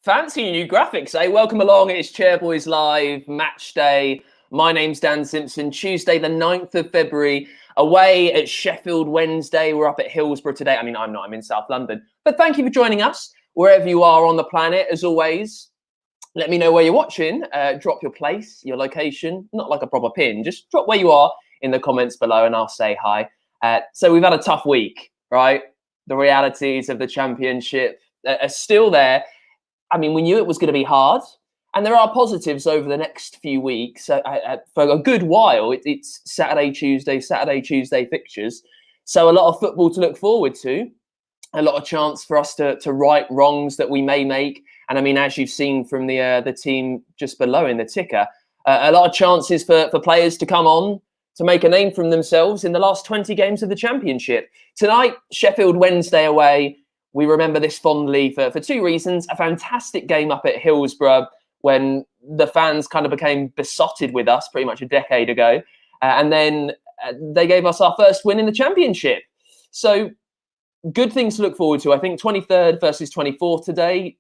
Fancy new graphics, eh? Welcome along. It's Chairboys Live, Match Day. My name's Dan Simpson. Tuesday, the 9th of February, away at Sheffield Wednesday. We're up at Hillsborough today. I mean, I'm not. I'm in South London. But thank you for joining us, wherever you are on the planet. As always, let me know where you're watching. Drop your place, your location. Not like a proper pin. Just drop where you are in the comments below and I'll say hi. So we've had a tough week, right? The realities of the championship are still there. I mean, we knew it was going to be hard, and there are positives over the next few weeks. For a good while, it's Saturday, Tuesday fixtures. So a lot of football to look forward to, a lot of chance for us to right wrongs that we may make. And I mean, as you've seen from the team just below in the ticker, a lot of chances for players to come on to make a name for themselves in the last 20 games of the championship. Tonight, Sheffield Wednesday away. We remember this fondly for two reasons. A fantastic game up at Hillsborough when the fans kind of became besotted with us pretty much a decade ago. And then they gave us our first win in the championship. So good things to look forward to. I think 23rd versus 24th today.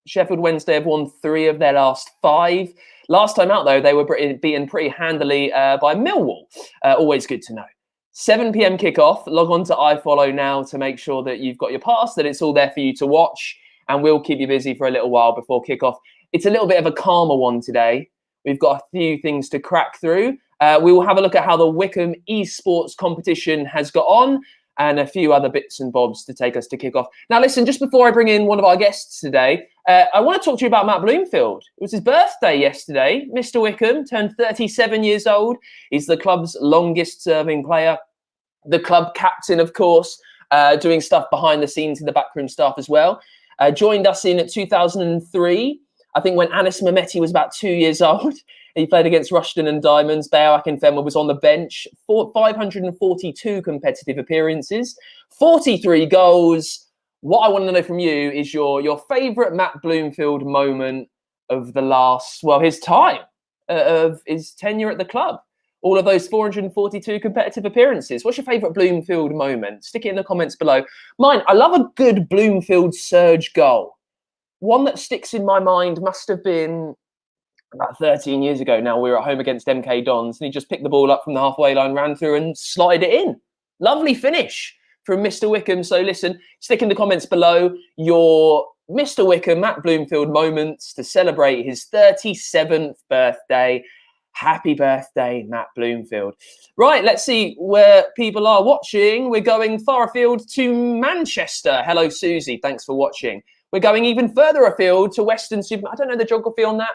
Sheffield Wednesday have won 3 of their last 5. Last time out, though, they were beaten pretty handily by Millwall. Always good to know. 7 p.m. kickoff. Log on to iFollow now to make sure that you've got your pass, that it's all there for you to watch, and we'll keep you busy for a little while before kickoff. It's a little bit of a calmer one today. We've got a few things to crack through. We will have a look at how the Wycombe Esports competition has got on and a few other bits and bobs to take us to kickoff. Now, listen, just before I bring in one of our guests today, I want to talk to you about Matt Bloomfield. It was his birthday yesterday. Mr. Wycombe turned 37 years old. He's the club's longest-serving player, the club captain, of course, doing stuff behind the scenes in the backroom staff as well. Joined us in 2003, I think when Anis Mehmeti was about 2 years old. He played against Rushden and Diamonds. Bear Akinfenwa was on the bench. 542 competitive appearances, 43 goals. What I want to know from you is your favourite Matt Bloomfield moment of the last, well, his time, of his tenure at the club. All of those 442 competitive appearances. What's your favourite Bloomfield moment? Stick it in the comments below. Mine, I love a good Bloomfield surge goal. One that sticks in my mind must have been about 13 years ago now. We were at home against MK Dons and he just picked the ball up from the halfway line, ran through and slotted it in. Lovely finish from Mr. Wycombe. So listen, stick in the comments below your Mr. Wycombe, Matt Bloomfield moments to celebrate his 37th birthday. Happy birthday, Matt Bloomfield. Right, let's see where people are watching. We're going far afield to Manchester. Hello, Susie. Thanks for watching. We're going even further afield to Weston-super-Mare. I don't know the geography on that.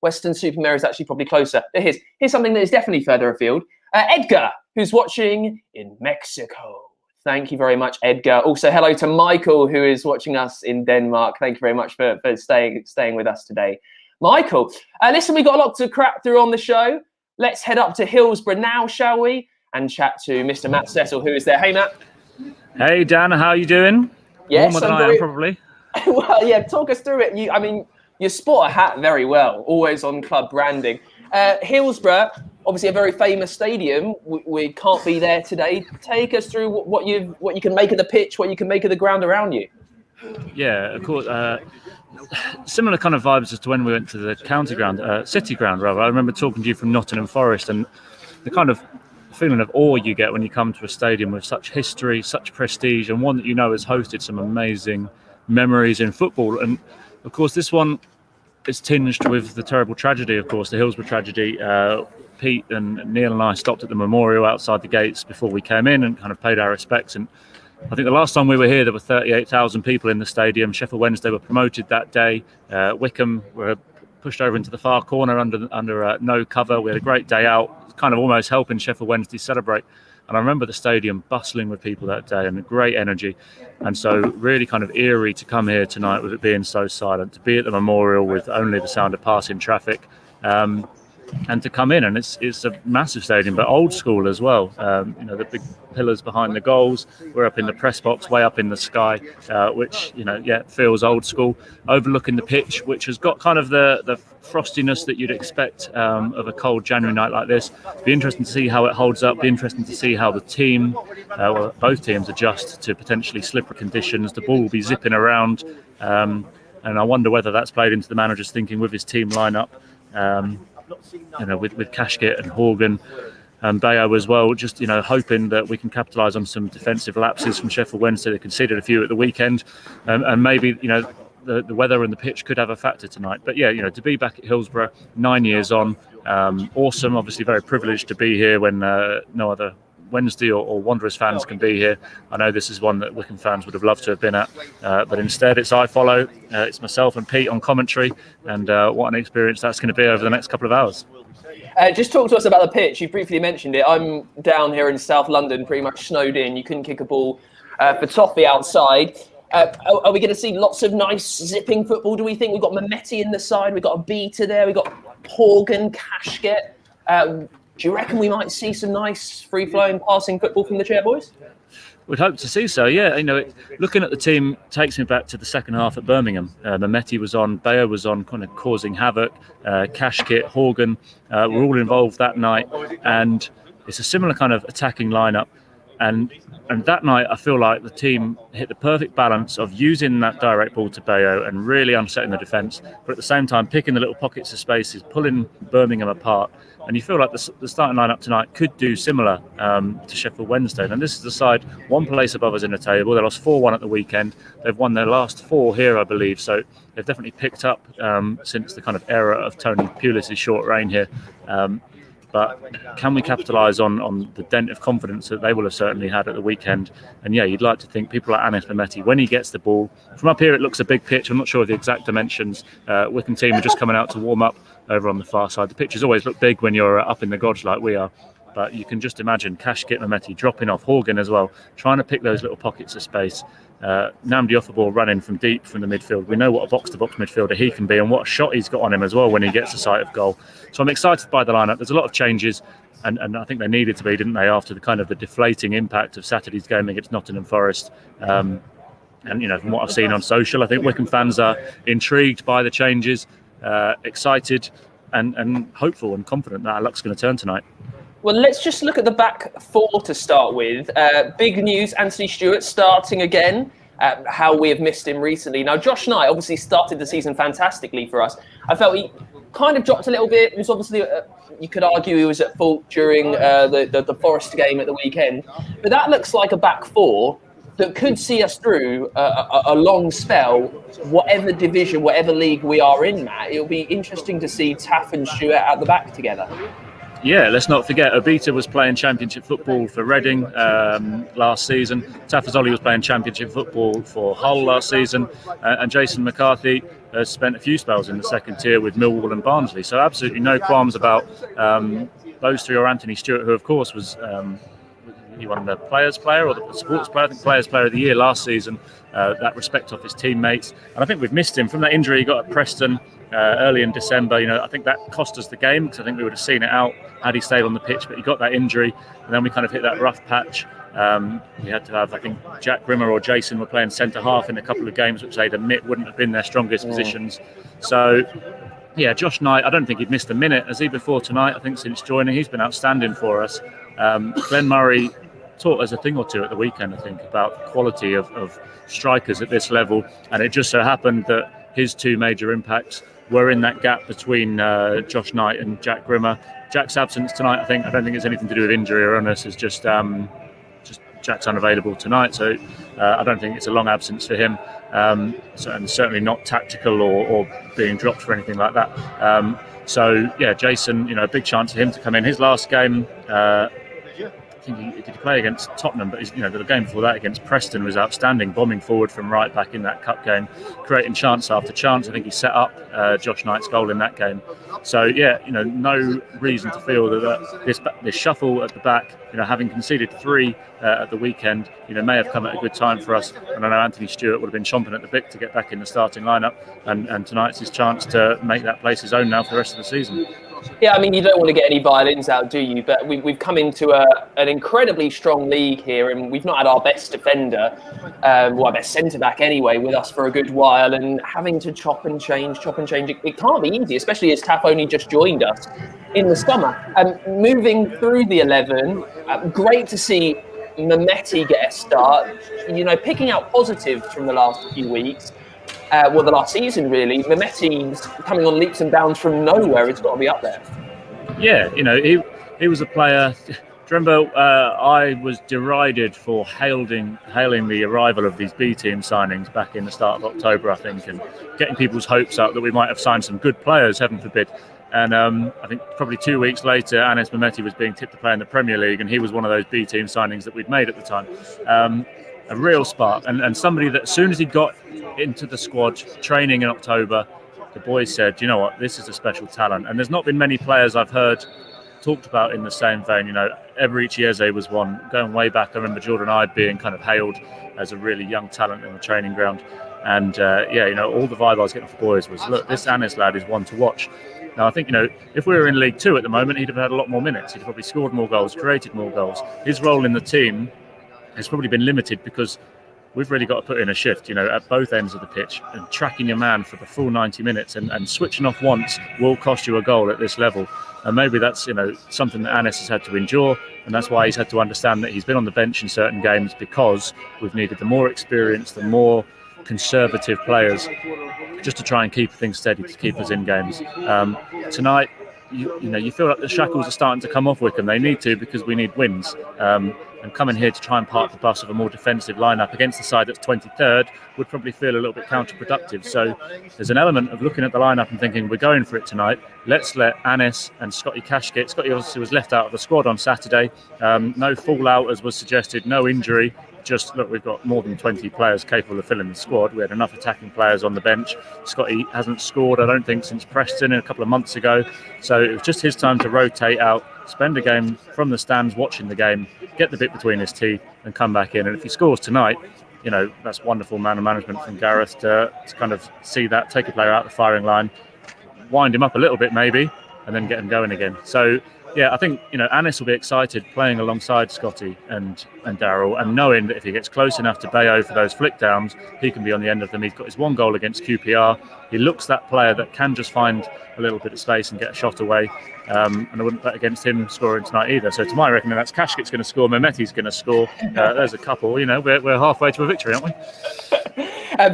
Weston-super-Mare is actually probably closer. Here's something that is definitely further afield. Edgar, who's watching in Mexico. Thank you very much, Edgar. Also, hello to Michael, who is watching us in Denmark. Thank you very much for staying with us today, Michael. Listen, we've got a lot to crack through on the show. Let's head up to Hillsborough now, shall we? And chat to Mr. Matt Cecil, who is there. Hey, Matt. Hey, Dan. How are you doing? Yes, warmer than I am, probably. Well, yeah, talk us through it. You sport a hat very well, always on club branding. Hillsborough, obviously a very famous stadium. We can't be there today. Take us through what you can make of the pitch, what you can make of the ground around you. Yeah, of course. Similar kind of vibes as to when we went to the county ground, city ground rather. I remember talking to you from Nottingham Forest and the kind of feeling of awe you get when you come to a stadium with such history, such prestige, and one that you know has hosted some amazing memories in football. And of course, this one is tinged with the terrible tragedy, of course, the Hillsborough tragedy. Pete and Neil and I stopped at the memorial outside the gates before we came in and kind of paid our respects. And I think the last time we were here, there were 38,000 people in the stadium. Sheffield Wednesday were promoted that day. Wycombe were pushed over into the far corner under no cover. We had a great day out, kind of almost helping Sheffield Wednesday celebrate. And I remember the stadium bustling with people that day and great energy. And so really kind of eerie to come here tonight with it being so silent, to be at the memorial with only the sound of passing traffic. And to come in, and it's a massive stadium, but old school as well. The big pillars behind the goals. We're up in the press box, way up in the sky, which feels old school. Overlooking the pitch, which has got kind of the frostiness that you'd expect of a cold January night like this. Be interesting to see how it holds up. Be interesting to see how the team, both teams, adjust to potentially slippery conditions. The ball will be zipping around. And I wonder whether that's played into the manager's thinking with his team lineup, with Kashkit and Horgan and Bayo as well, just hoping that we can capitalise on some defensive lapses from Sheffield Wednesday. They conceded a few at the weekend, and maybe the weather and the pitch could have a factor tonight. But to be back at Hillsborough 9 years on, awesome. Obviously very privileged to be here when no other Wednesday or Wanderers fans can be here. I know this is one that Wycombe fans would have loved to have been at, but instead it's I follow. It's myself and Pete on commentary, and what an experience that's going to be over the next couple of hours. Just talk to us about the pitch. You briefly mentioned it. I'm down here in South London, pretty much snowed in. You couldn't kick a ball for toffee outside. Are we going to see lots of nice zipping football, do we think? We've got Mehmeti in the side. We've got a Beta there. We've got Horgan, Kashkit. Do you reckon we might see some nice free-flowing passing football from the Chair boys? We'd hope to see so, yeah. Looking at the team takes me back to the second half at Birmingham. Mehmeti was on, Bayo was on, kind of causing havoc. Kashkit, Horgan were all involved that night, and it's a similar kind of attacking lineup. And that night, I feel like the team hit the perfect balance of using that direct ball to Bayo and really upsetting the defence, but at the same time picking the little pockets of spaces, pulling Birmingham apart. And you feel like the starting lineup tonight could do similar to Sheffield Wednesday. And this is the side one place above us in the table. They lost 4-1 at the weekend. They've won their last 4 here, I believe. So they've definitely picked up since the kind of era of Tony Pulis' short reign here. But can we capitalise on the dent of confidence that they will have certainly had at the weekend? And yeah, you'd like to think people like Anis Mehmeti, when he gets the ball, from up here it looks a big pitch. I'm not sure of the exact dimensions. Wycombe team are just coming out to warm up over on the far side. The pitches always look big when you're up in the Godge like we are. But you can just imagine Kashkit, Mehmeti dropping off, Horgan as well, trying to pick those little pockets of space. Namdi off the ball running from deep from the midfield. We know what a box-to-box midfielder he can be and what a shot he's got on him as well when he gets a sight of goal. So I'm excited by the lineup. There's a lot of changes, and I think they needed to be, didn't they, after the deflating impact of Saturday's game against Nottingham Forest. And from what I've seen on social, I think Wycombe fans are intrigued by the changes, excited and hopeful and confident that our luck's going to turn tonight. Well, let's just look at the back 4 to start with. Big news, Anthony Stewart starting again. How we have missed him recently. Now, Josh Knight obviously started the season fantastically for us. I felt he kind of dropped a little bit. It was obviously, you could argue he was at fault during the Forest game at the weekend. But that looks like a back 4 that could see us through a long spell, whatever division, whatever league we are in, Matt. It'll be interesting to see Taff and Stewart at the back together. Yeah, let's not forget, Obita was playing championship football for Reading last season. Tafazoli was playing championship football for Hull last season. And Jason McCarthy has spent a few spells in the second tier with Millwall and Barnsley. So absolutely no qualms about those 3, or Anthony Stewart, who of course was... he won the Players Player or the Sports Player, I think Players Player of the Year last season. That respect off his teammates. And I think we've missed him from that injury he got at Preston early in December. I think that cost us the game, because I think we would have seen it out had he stayed on the pitch, but he got that injury, and then we kind of hit that rough patch. We had to have, I think, Jack Grimmer or Jason were playing centre half in a couple of games, which they'd admit wouldn't have been their strongest positions. So yeah, Josh Knight, I don't think he'd missed a minute, has he, before tonight? I think since joining, he's been outstanding for us. Glenn Murray taught us a thing or two at the weekend, I think, about the quality of strikers at this level, and it just so happened that his 2 major impacts were in that gap between Josh Knight and Jack Grimmer. Jack's absence tonight, I don't think it's anything to do with injury or illness. It's just Jack's unavailable tonight, so I don't think it's a long absence for him, and certainly not tactical or being dropped for anything like that. So yeah, Jason, a big chance for him to come in. His last game, I think he did play against Tottenham, but the game before that against Preston was outstanding, bombing forward from right back in that cup game, creating chance after chance. I think he set up Josh Knight's goal in that game. So yeah, no reason to feel that this shuffle at the back, having conceded 3 at the weekend, may have come at a good time for us. And I know Anthony Stewart would have been chomping at the bit to get back in the starting lineup, and tonight's his chance to make that place his own now for the rest of the season. Yeah, I mean, you don't want to get any violins out, do you? But we've come into an incredibly strong league here, and we've not had our best defender, our best centre-back anyway, with us for a good while, and having to chop and change, it can't be easy, especially as Taff only just joined us in the summer. Moving through the 11, great to see Mehmeti get a start, picking out positives from the last few weeks. the last season, really. Mehmeti's coming on leaps and bounds from nowhere. It's got to be up there. Yeah, he was a player. Do you remember I was derided for hailing the arrival of these B team signings back in the start of October, I think, and getting people's hopes up that we might have signed some good players, heaven forbid. And I think probably 2 weeks later, Anis Mehmeti was being tipped to play in the Premier League, and he was one of those B team signings that we'd made at the time. A real spark, and somebody that as soon as he got into the squad, training in October, the boys said, you know what, this is a special talent. And there's not been many players I've heard talked about in the same vein. Eberechi Eze was one. Going way back, I remember Jordan Ide being kind of hailed as a really young talent in the training ground. And all the vibe I was getting from the boys was, look, this Anis lad is one to watch. Now, I think, if we were in League Two at the moment, he'd have had a lot more minutes. He'd have probably scored more goals, created more goals. His role in the team has probably been limited because we've really got to put in a shift, at both ends of the pitch, and tracking your man for the full 90 minutes and switching off once will cost you a goal at this level. And maybe that's, something that Anis has had to endure, and that's why he's had to understand that he's been on the bench in certain games because we've needed the more experienced, the more conservative players just to try and keep things steady, to keep us in games. Tonight, you feel like the shackles are starting to come off Wycombe. They need to, because we need wins. And coming here to try and park the bus of a more defensive lineup against the side that's 23rd would probably feel a little bit counterproductive. So there's an element of looking at the lineup and thinking, we're going for it tonight. Let's let Anis and Scotty Cash get. Scotty obviously was left out of the squad on Saturday. No fallout, as was suggested, no injury. Just, look, we've got more than 20 players capable of filling the squad. We had enough attacking players on the bench. Scotty hasn't scored, I don't think, since Preston a couple of months ago. So it was just his time to rotate out, spend a game from the stands watching the game, get the bit between his teeth and come back in. And if he scores tonight, that's wonderful man of management from Gareth to kind of see that, take a player out the firing line, wind him up a little bit maybe, and then get him going again. So yeah, I think Anis will be excited playing alongside Scotty and Daryl, and knowing that if he gets close enough to Bayo for those flick downs, he can be on the end of them. He's got his one goal against QPR. He looks that player that can just find a little bit of space and get a shot away. And I wouldn't bet against him scoring tonight either. So to my reckoning, that's Kashkit's going to score, Mehmeti's going to score. There's a couple. We're halfway to a victory, aren't we?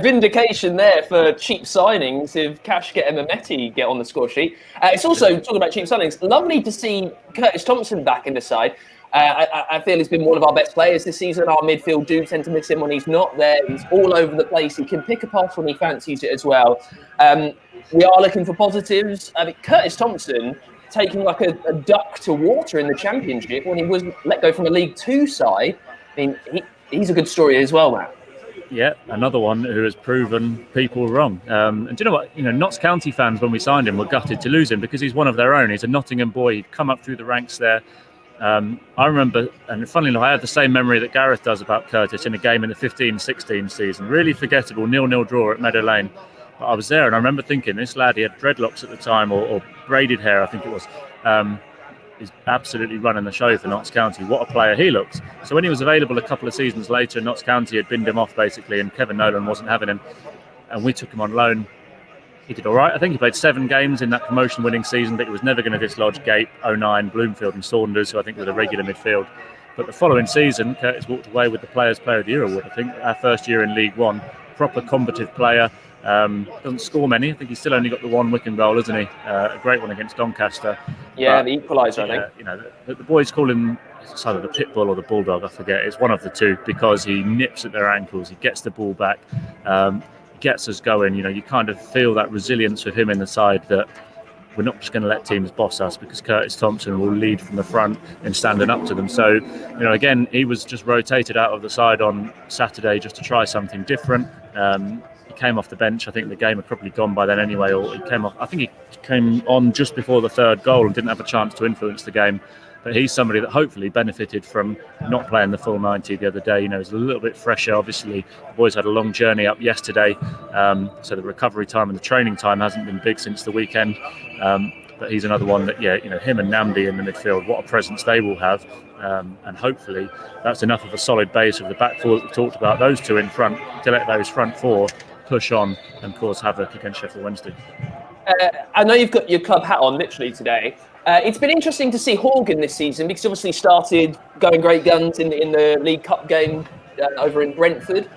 Vindication there for cheap signings if Kashkit and Mehmeti get on the score sheet. It's also, talking about cheap signings, lovely to see Curtis Thompson back in the side. I feel he's been one of our best players this season. Our midfield do tend to miss him when he's not there. He's all over the place. He can pick a pass when he fancies it as well. We are looking for positives. I mean, Curtis Thompson taking like a duck to water in the Championship when he was let go from a League Two side. I mean, he's a good story as well, Matt. Yeah, another one who has proven people wrong. And do you know what? Notts County fans, when we signed him, were gutted to lose him because he's one of their own. He's a Nottingham boy. He'd come up through the ranks there. I remember, and funnily enough, I had the same memory that Gareth does about Curtis in a game in the 15-16 season. Really forgettable 0-0 draw at Meadow Lane. But I was there and I remember thinking, this lad, he had dreadlocks at the time, or braided hair, I think it was. He's absolutely running the show for Notts County. What a player he looks. So when he was available a couple of seasons later, Notts County had binned him off basically, and Kevin Nolan wasn't having him. And we took him on loan. He did all right. I think he played 7 games in that promotion-winning season, but he was never going to dislodge Gape, 09, Bloomfield and Saunders, who I think were the regular midfield. But the following season, Curtis walked away with the Players' Player of the Year award, I think, our first year in League One. Proper combative player. Doesn't score many. I think he's still only got the one Wycombe goal, isn't he? A great one against Doncaster. Yeah, the equaliser, I think. The boys call him either the pit bull or the bulldog, I forget. It's one of the two, because he nips at their ankles, he gets the ball back, gets us going. You kind of feel that resilience with him in the side, that we're not just going to let teams boss us, because Curtis Thompson will lead from the front in standing up to them. So, again, he was just rotated out of the side on Saturday just to try something different. He came off the bench. I think the game had probably gone by then anyway, or he came off. I think he came on just before the third goal and didn't have a chance to influence the game. But he's somebody that hopefully benefited from not playing the full 90 the other day. He's a little bit fresher. Obviously, the boys had a long journey up yesterday, so the recovery time and the training time hasn't been big since the weekend. But he's another one that, him and Namdi in the midfield, what a presence they will have. And hopefully that's enough of a solid base of the back four that we talked about, those two in front, to let those front four push on and cause havoc against Sheffield Wednesday. I know you've got your club hat on literally today. It's been interesting to see Horgan this season, because obviously started going great guns in the League Cup game over in Brentford.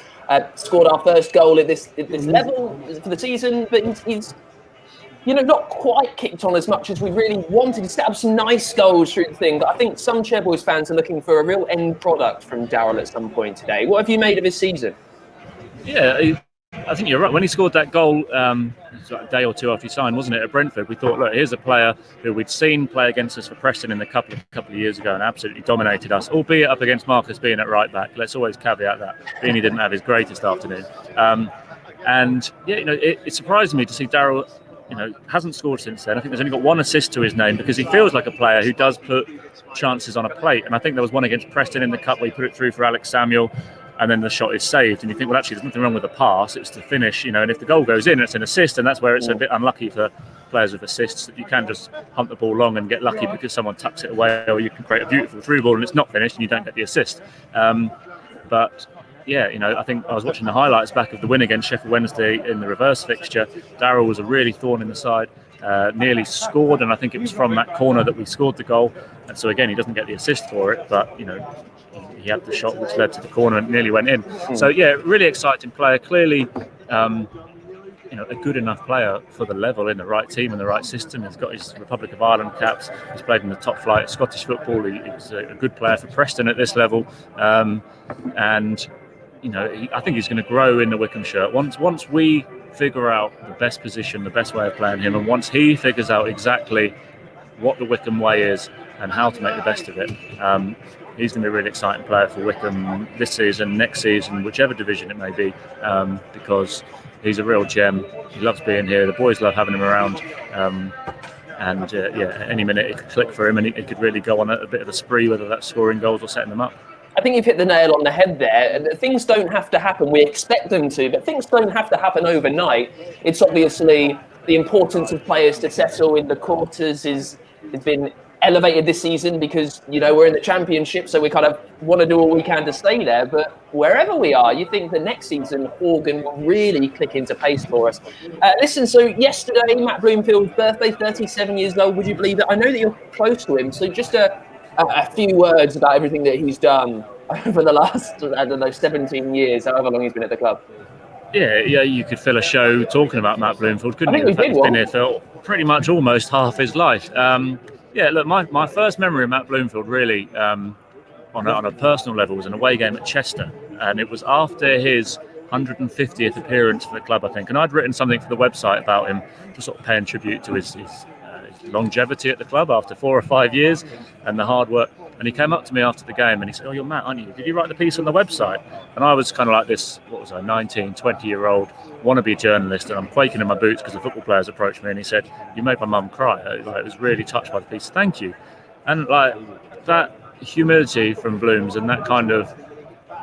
Scored our first goal at this level for the season, but he's not quite kicked on as much as we really wanted. He set up some nice goals through the thing, but I think some Chairboys fans are looking for a real end product from Daryl at some point today. What have you made of his season? Yeah, I think you're right. When he scored that goal, a day or two after he signed, wasn't it, at Brentford, we thought, look, here's a player who we'd seen play against us for Preston in a couple of years ago and absolutely dominated us, albeit up against Marcus Bean at right back. Let's always caveat that. Beanie didn't have his greatest afternoon. It surprised me to see Daryl, hasn't scored since then. I think there's only got one assist to his name because he feels like a player who does put chances on a plate. And I think there was one against Preston in the cup where he put it through for Alex Samuel, and then the shot is saved. And you think, well, actually, there's nothing wrong with the pass. It's the finish, and if the goal goes in, it's an assist. And that's where it's a bit unlucky for players with assists, that you can just hunt the ball long and get lucky because someone tucks it away, or you can create a beautiful through ball and it's not finished and you don't get the assist. I think I was watching the highlights back of the win against Sheffield Wednesday in the reverse fixture. Daryl was a really thorn in the side, nearly scored, and I think it was from that corner that we scored the goal. And so again, he doesn't get the assist for it, but he had the shot which led to the corner and nearly went in. So yeah, really exciting player. Clearly, a good enough player for the level, in the right team and the right system. He's got his Republic of Ireland caps. He's played in the top flight of Scottish football. He's a good player for Preston at this level, I think he's going to grow in the Wycombe shirt. Once we figure out the best position, the best way of playing him, and once he figures out exactly what the Wycombe way is and how to make the best of it, he's going to be a really exciting player for Wycombe this season, next season, whichever division it may be, because he's a real gem. He loves being here. The boys love having him around. Any minute it could click for him and he could really go on a bit of a spree, whether that's scoring goals or setting them up. I think you've hit the nail on the head there. Things don't have to happen. We expect them to, but things don't have to happen overnight. It's obviously the importance of players to settle in the quarters has been elevated this season because, we're in the Championship, so we kind of want to do all we can to stay there. But wherever we are, you think the next season, Horgan will really click into pace for us. So yesterday, Matt Bloomfield's birthday, 37 years old. Would you believe it? I know that you're close to him, so just a few words about everything that he's done over the last, 17 years, however long he's been at the club. Yeah, you could fill a show talking about Matt Bloomfield, couldn't you? I think we did. He's been here for pretty much almost half his life. My first memory of Matt Bloomfield really, on a personal level, was an away game at Chester, and it was after his 150th appearance for the club, I think. And I'd written something for the website about him, just sort of paying tribute to his longevity at the club after 4 or 5 years and the hard work. And he came up to me after the game and he said, "Oh, you're Matt, aren't you? Did you write the piece on the website?" And I was kind of like this, 19, 20-year-old wannabe journalist, and I'm quaking in my boots because the football players approached me, and he said, "You made my mum cry." I was really touched by the piece. Thank you. And that humility from Blooms and that kind of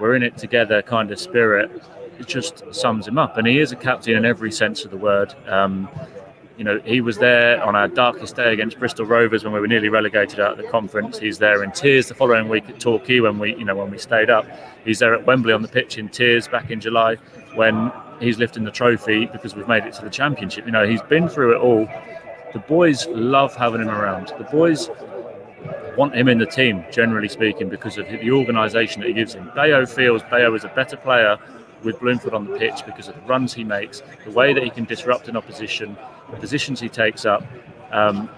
we're in it together kind of spirit, it just sums him up. And he is a captain in every sense of the word. He was there on our darkest day against Bristol Rovers when we were nearly relegated out of the conference. He's there in tears the following week at Torquay when we stayed up. He's there at Wembley on the pitch in tears back in July when he's lifting the trophy because we've made it to the Championship. He's been through it all. The boys love having him around. The boys want him in the team, generally speaking, because of the organisation that he gives him. Bayo feels Bayo is a better player with Bloomfield on the pitch because of the runs he makes, the way that he can disrupt an opposition, the positions he takes up, and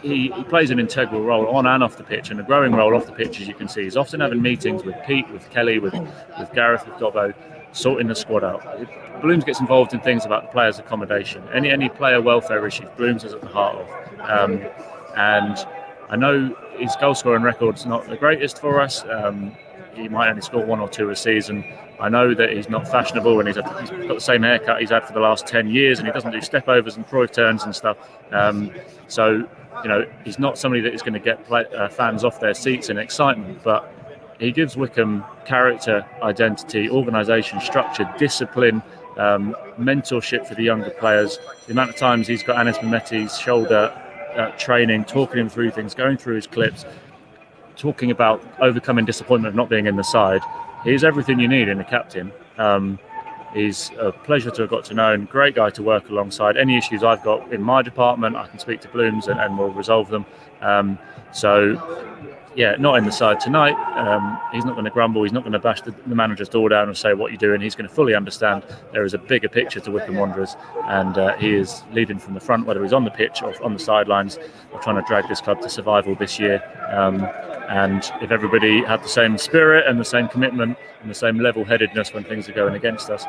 he plays an integral role on and off the pitch, and a growing role off the pitch, as you can see. He's often having meetings with Pete, with Kelly, with Gareth, with Dobbo, sorting the squad out. Blooms gets involved in things about the players' accommodation. Any player welfare issues, Blooms is at the heart of. And I know his goal scoring record's not the greatest for us. He might only score 1 or 2 a season. I know that he's not fashionable and he's got the same haircut he's had for the last 10 years, and he doesn't do step overs and Cruyff turns and stuff. He's not somebody that is going to get fans off their seats in excitement, but he gives Wycombe character, identity, organisation, structure, discipline, mentorship for the younger players. The amount of times he's got Anis Mehmeti's shoulder training, talking him through things, going through his clips, talking about overcoming disappointment of not being in the side. He's everything you need in a captain. He's a pleasure to have got to know and great guy to work alongside. Any issues I've got in my department, I can speak to Blooms and we'll resolve them. Not in the side tonight. He's not going to grumble. He's not going to bash the manager's door down and say what you're doing. He's going to fully understand there is a bigger picture to Wycombe Wanderers, and he is leading from the front, whether he's on the pitch or on the sidelines, or trying to drag this club to survival this year. And if everybody had the same spirit and the same commitment and the same level-headedness when things are going against us,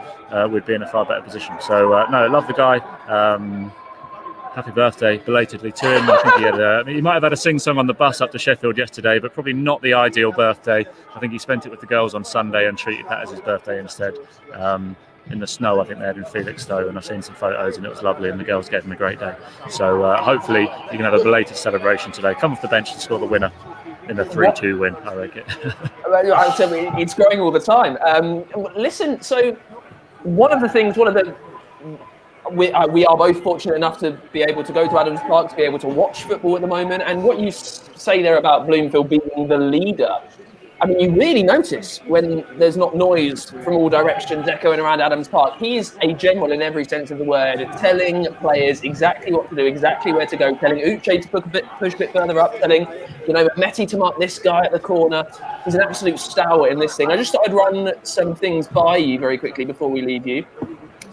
we'd be in a far better position. So, love the guy. Happy birthday belatedly to him. I think he might have had a sing-song on the bus up to Sheffield yesterday, but probably not the ideal birthday. I think he spent it with the girls on Sunday and treated that as his birthday instead. In the snow, I think they had in Felixstowe, and I've seen some photos and it was lovely, and the girls gave him a great day. So hopefully you can have a belated celebration today. Come off the bench and score the winner in a 3-2 win, I reckon. It's growing all the time. Listen, so we are both fortunate enough to be able to go to Adams Park, to be able to watch football at the moment. And what you say there about Bloomfield being the leader, I mean, you really notice when there's not noise from all directions echoing around Adams Park. He is a general in every sense of the word, telling players exactly what to do, exactly where to go, telling Uche to push a bit further up, telling Mehmeti to mark this guy at the corner. He's an absolute stalwart in this thing. I just thought I'd run some things by you very quickly before we leave you.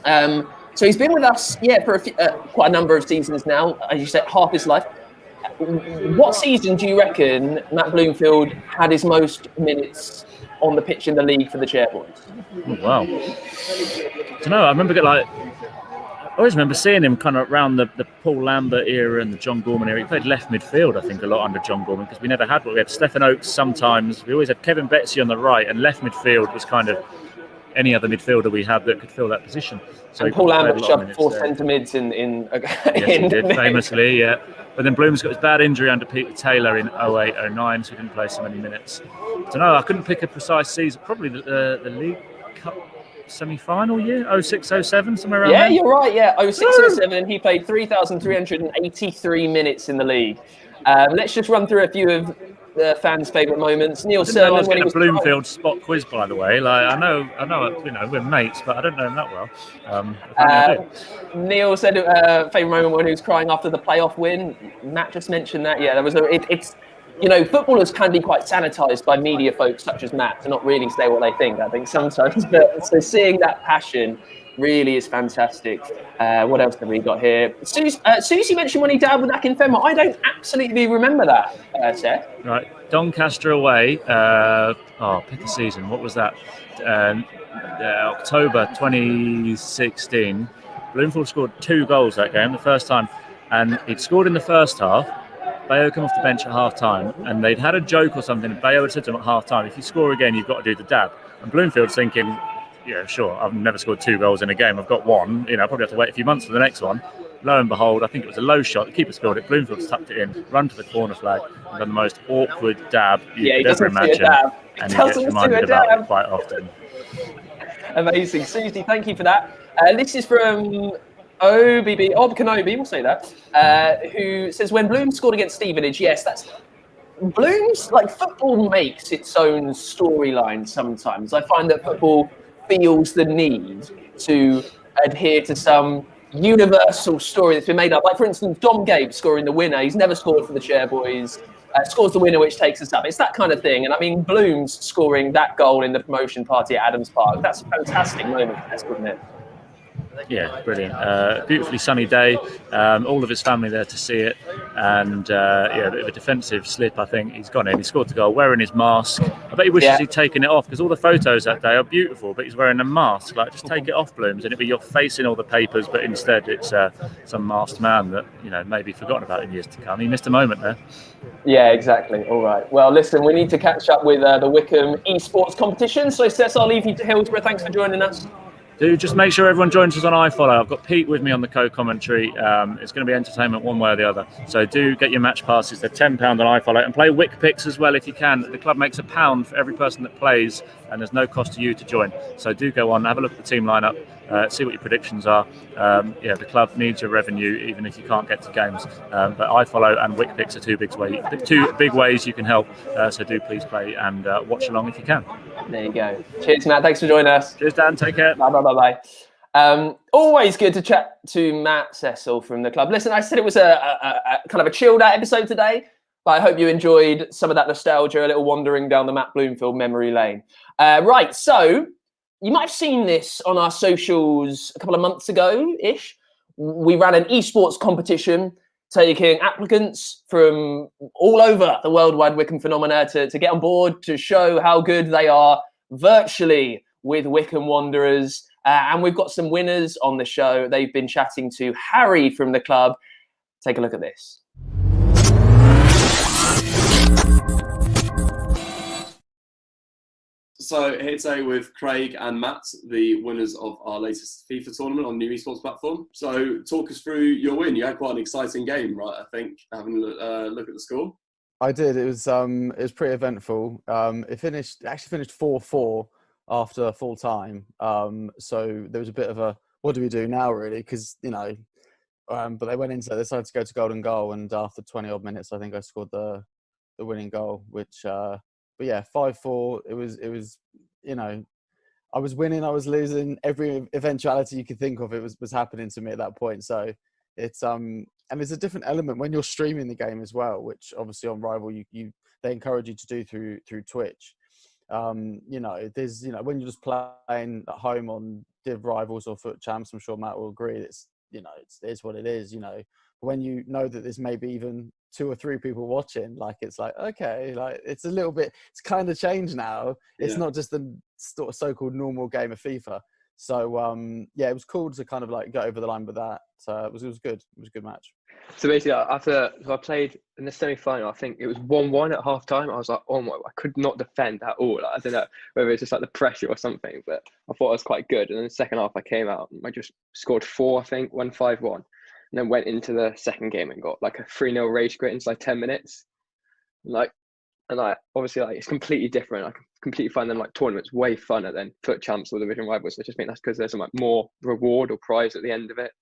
So he's been with us, for quite a number of seasons now, as you said, half his life. What season do you reckon Matt Bloomfield had his most minutes on the pitch in the league for the Chairboys? Oh, wow. I don't know. I always remember seeing him kind of around the Paul Lambert era and the John Gorman era. He played left midfield, I think, a lot under John Gorman, because we never had what we had. Stephen Oakes sometimes. We always had Kevin Betsy on the right, and left midfield was kind of any other midfielder we had that could fill that position. So and Paul Lambert shoved 4 centre mids in yes, he did, famously, yeah. But then Bloom's got his bad injury under Peter Taylor in 08-09, so he didn't play so many minutes. I don't know, I couldn't pick a precise season. Probably the League Cup semi-final year, 06-07, somewhere around there. Yeah, you're right, yeah. 06-07, and he played 3,383 minutes in the league. Let's just run through a few of the fans' favourite moments. Neil Sermon when he was a Bloomfield spot quiz, by the way. Like I know, we're mates, but I don't know him that well. Neil said favourite moment when he was crying after the playoff win. Matt just mentioned that. Yeah, there was footballers can be quite sanitised by media folks such as Matt to not really say what they think. I think sometimes, but so seeing that passion really is fantastic. What else have we got here? Susie mentioned when he dabbled back in Fenway. I don't absolutely remember that, Sheff. Right, Doncaster away. Pick a season. What was that? October 2016. Bloomfield scored 2 goals that game, the first time. And he'd scored in the first half. Bayo came off the bench at half-time. And they'd had a joke or something. And Bayo had said to him at half-time, if you score again, you've got to do the dab. And Bloomfield's thinking, yeah, sure, I've never scored 2 goals in a game. I've got 1. I probably have to wait a few months for the next one. Lo and behold, I think it was a low shot. The keeper spilled it. Bloomfield's tucked it in, run to the corner flag, and done the most awkward dab you could ever imagine. And he gets reminded about it quite often. Amazing. Susie, thank you for that. This is from Ob Kenobi, we'll say that, who says, when Bloom scored against Stevenage, yes, that's... Bloom's, football makes its own storyline sometimes. I find that football feels the need to adhere to some universal story that's been made up. Like, for instance, Dom Gabe scoring the winner. He's never scored for the Chairboys. Scores the winner, which takes us up. It's that kind of thing. And I mean, Bloom's scoring that goal in the promotion party at Adams Park. That's a fantastic moment, isn't it? Yeah, brilliant. Beautifully sunny day. All of his family there to see it. And a bit of a defensive slip, I think. He's gone in. He scored the goal wearing his mask. I bet he wishes he'd taken it off, because all the photos that day are beautiful, but he's wearing a mask. Just take it off, Blooms, and it'd be your face in all the papers, but instead it's some masked man that, may be forgotten about in years to come. He missed a moment there. Yeah, exactly. All right. Well, listen, we need to catch up with the Wycombe Esports competition. So, Seth, I'll leave you to Hillsborough. Thanks for joining us. Do just make sure everyone joins us on iFollow. I've got Pete with me on the co-commentary. It's going to be entertainment one way or the other. So do get your match passes. They're £10 on iFollow. And play Wick Picks as well if you can. The club makes £1 for every person that plays, and there's no cost to you to join. So do go on, have a look at the team lineup, see what your predictions are. The club needs your revenue, even if you can't get to games. But iFollow and Wick Picks are two big ways you can help. So do please play and watch along if you can. There you go. Cheers, Matt. Thanks for joining us. Cheers, Dan. Take care. Bye. Always good to chat to Matt Cecil from the club. Listen, I said it was a kind of a chilled out episode today, but I hope you enjoyed some of that nostalgia, a little wandering down the Matt Bloomfield memory lane. Right, so you might have seen this on our socials a couple of months ago-ish. We ran an esports competition taking applicants from all over the worldwide Wycombe phenomena to get on board, to show how good they are virtually with Wycombe Wanderers. And we've got some winners on the show. They've been chatting to Harry from the club. Take a look at this. So here today with Craig and Matt, the winners of our latest FIFA tournament on the new esports platform. So talk us through your win. You had quite an exciting game, right? I think, having a look at the score. I did. It was pretty eventful. It actually finished 4-4 after full time. So there was a bit of a, what do we do now, really? Because, but they went into it. They decided to go to golden goal, and after 20 odd minutes, I think I scored the winning goal, which, but yeah, 5-4. It was, I was winning, I was losing. Every eventuality you could think of, it was happening to me at that point. So it's, and there's a different element when you're streaming the game as well, which obviously on Rival, they encourage you to do through Twitch. There's, when you're just playing at home on Div Rivals or Foot Champs, I'm sure Matt will agree, it's what it is, when you know that there's maybe even 2 or 3 people watching, like, it's like, okay, like, it's a little bit, it's kind of changed now. It's not just the sort of so-called normal game of FIFA. So, it was cool to kind of like go over the line with that. So it was good. It was a good match. So basically, I played in the semi-final. I think it was 1-1 at half time. I was like, oh my, I could not defend at all. Like, I don't know whether it's just like the pressure or something, but I thought it was quite good. And then the second half, I came out and I just scored 4, I think, 1-5-1. And then went into the second game and got like a 3-0 rage quit in like 10 minutes. And obviously, like, it's completely different. I completely find them like tournaments way funner than Foot Champs or Division Rivals. I just think that's because there's some like more reward or prize at the end of it.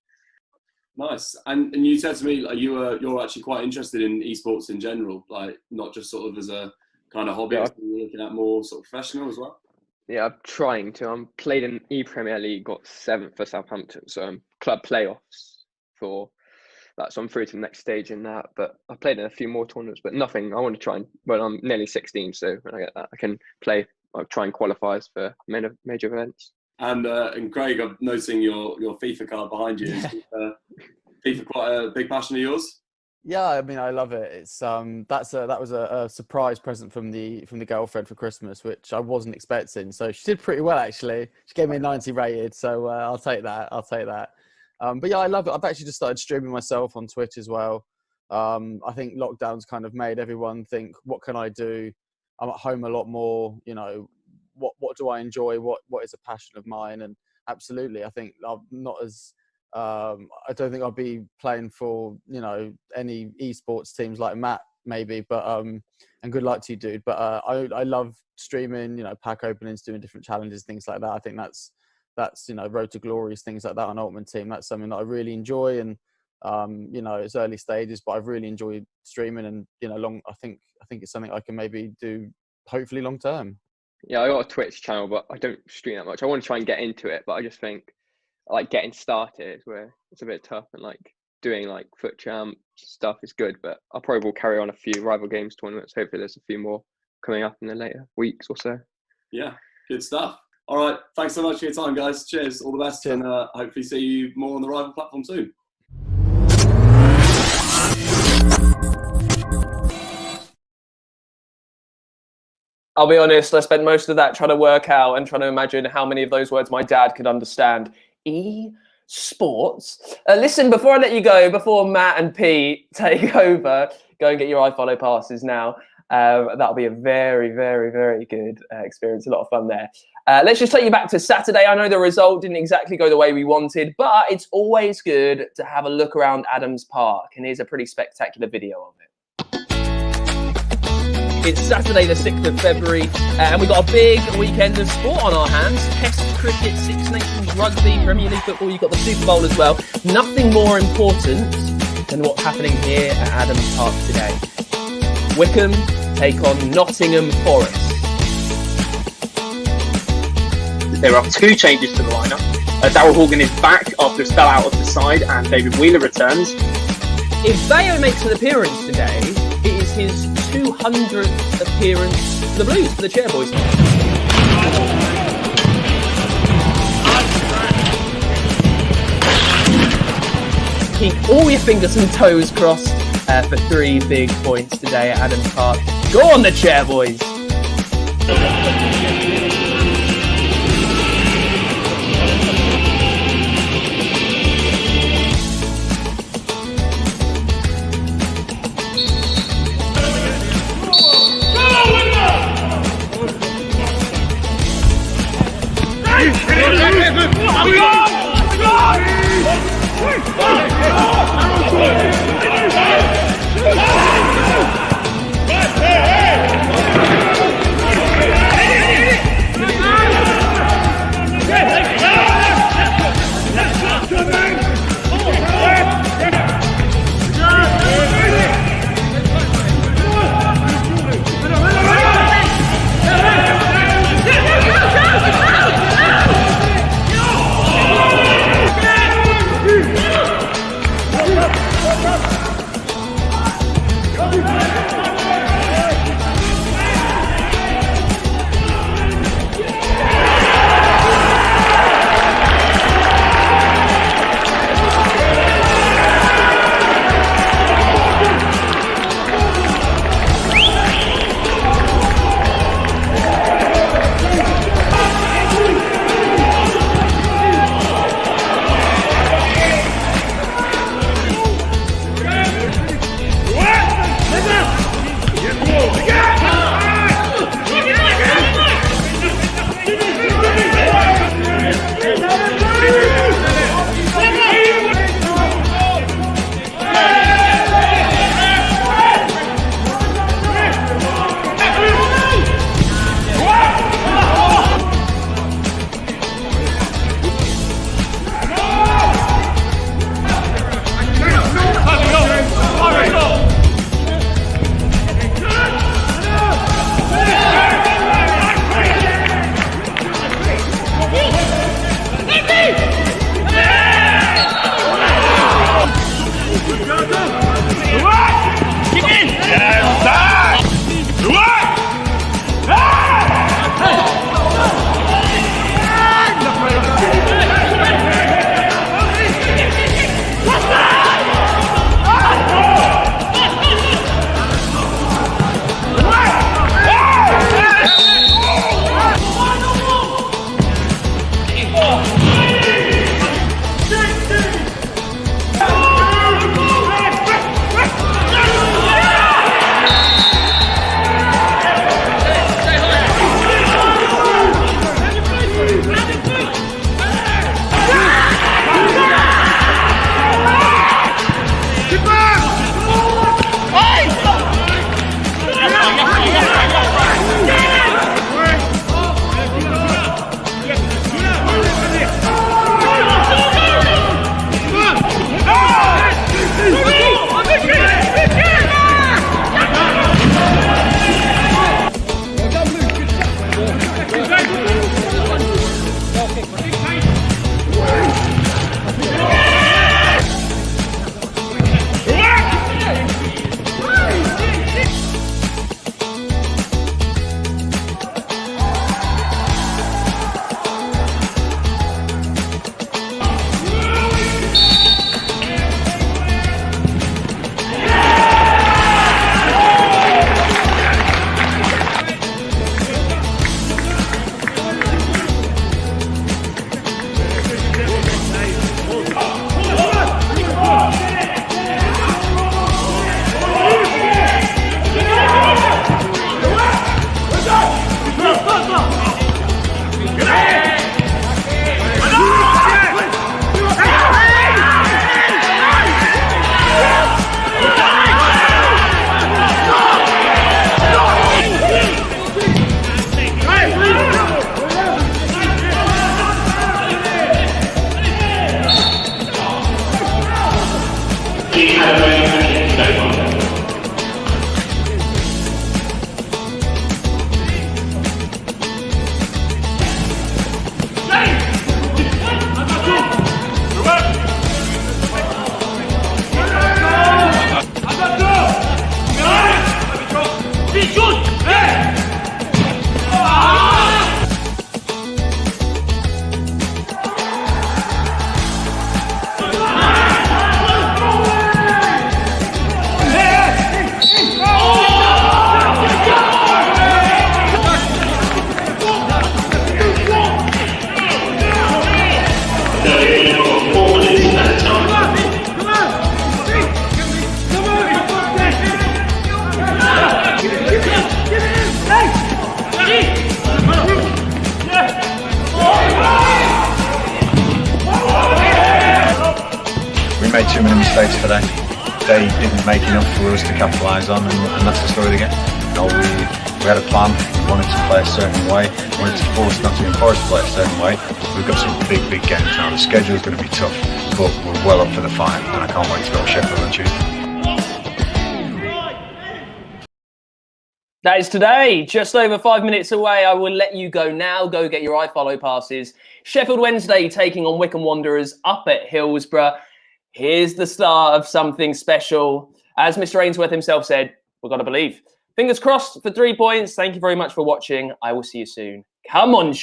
Nice. And you said to me, like, you're actually quite interested in esports in general, like not just sort of as a kind of hobby. You're looking at more sort of professional as well. Yeah, I'm trying to. I'm played in E-Premier League, got 7th for Southampton, so I'm club playoffs for that. So I'm through to the next stage in that. But I played in a few more tournaments, but nothing. I want to try and, well, I'm nearly 16, so when I get that, I can play. I'll try and qualify for major events. And Craig, I'm noticing your FIFA card behind you. Is FIFA quite a big passion of yours? Yeah, I mean, I love it. It's that was a surprise present from the girlfriend for Christmas, which I wasn't expecting. So she did pretty well, actually. She gave me a 90 rated, so I'll take that. But yeah, I love it. I've actually just started streaming myself on Twitch as well. I think lockdown's kind of made everyone think, what can I do? I'm at home a lot more. What do I enjoy? What is a passion of mine? And absolutely, I think I'm not as I don't think I'll be playing for any esports teams like Matt maybe, but and good luck to you, dude. But I love streaming, pack openings, doing different challenges, things like that. I think that's Road to Glories, things like that on Ultimate Team. That's something that I really enjoy, and it's early stages, but I've really enjoyed streaming, and I think it's something I can maybe do hopefully long term. Yeah, I got a Twitch channel, but I don't stream that much. I want to try and get into it, but I just think like getting started where it's a bit tough, and like doing like Foot Champ stuff is good, but I'll probably will carry on a few rival games tournaments. Hopefully there's a few more coming up in the later weeks or so. Yeah, good stuff. All right, thanks so much for your time, guys. Cheers, all the best. Cheers. And hopefully see you more on the rival platform soon. I'll be honest, I spent most of that trying to work out and trying to imagine how many of those words my dad could understand. Esports. Listen, before I let you go, before Matt and Pete take over, go and get your iFollow passes now. That'll be a very, very, very good experience. A lot of fun there. Let's just take you back to Saturday. I know the result didn't exactly go the way we wanted, but it's always good to have a look around Adams Park. And here's a pretty spectacular video of it. It's Saturday the 6th of February and we've got a big weekend of sport on our hands. Test cricket, Six Nations rugby, Premier League football, you've got the Super Bowl as well. Nothing more important than what's happening here at Adams Park today. Wycombe take on Nottingham Forest. there are 2 changes to the lineup. Daryl Horgan is back after a spell out of the side, and David Wheeler returns. If Bayo makes an appearance today, it is his 200th appearance for the Blues, for the Chairboys. Keep all your fingers and toes crossed for 3 big points today at Adams Park. Go on, the Chairboys! made too many mistakes today. They didn't make enough for us to capitalise on, and that's the story again. You know, we had a plan. We wanted to play a certain way. We wanted to force Nottingham Forest to play a certain way. We've got some big games now. The schedule is going to be tough, but we're well up for the fight, and I can't wait to go to Sheffield on Tuesday. That is today, just over 5 minutes away. I will let you go now. Go get your iFollow passes. Sheffield Wednesday taking on Wycombe Wanderers up at Hillsborough. Here's the start of something special. As Mr. Ainsworth himself said, we've got to believe. Fingers crossed for 3 points. Thank you very much for watching. I will see you soon. Come on,